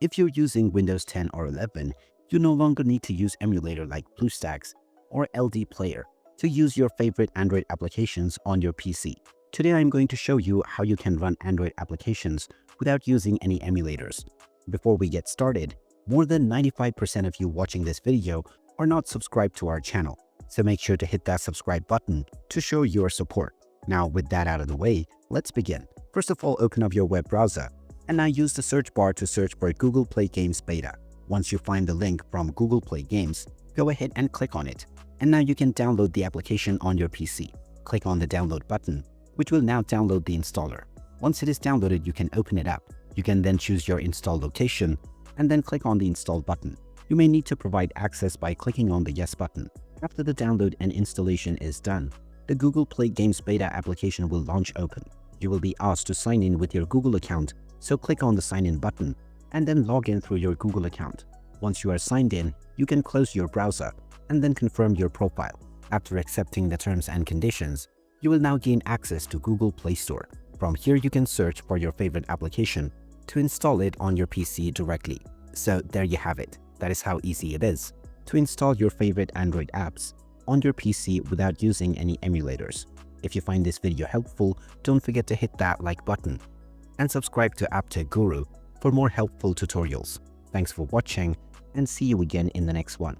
If you're using Windows 10 or 11, you no longer need to use emulator like Bluestacks or LDPlayer to use your favorite Android applications on your PC. Today I'm going to show you how you can run Android applications without using any emulators. Before we get started, more than 95% of you watching this video are not subscribed to our channel, so make sure to hit that subscribe button to show your support. Now with that out of the way, let's begin. First of all, open up your web browser and now use the search bar to search for Google Play Games Beta. Once you find the link from Google Play Games, go ahead and click on it. And now you can download the application on your PC. Click on the download button, which will now download the installer. Once it is downloaded, you can open it up. You can then choose your install location and then click on the install button. You may need to provide access by clicking on the yes button. After the download and installation is done, the Google Play Games Beta application will launch open. You will be asked to sign in with your Google account, so click on the sign in button and then log in through your Google account. Once you are signed in, you can close your browser and then confirm your profile. After accepting the terms and conditions, you will now gain access to Google Play Store. From here, you can search for your favorite application to install it on your PC directly. So there you have it. That is how easy it is to install your favorite Android apps on your PC without using any emulators. If you find this video helpful, don't forget to hit that like button and subscribe to App Tech Guru for more helpful tutorials. Thanks for watching and see you again in the next one.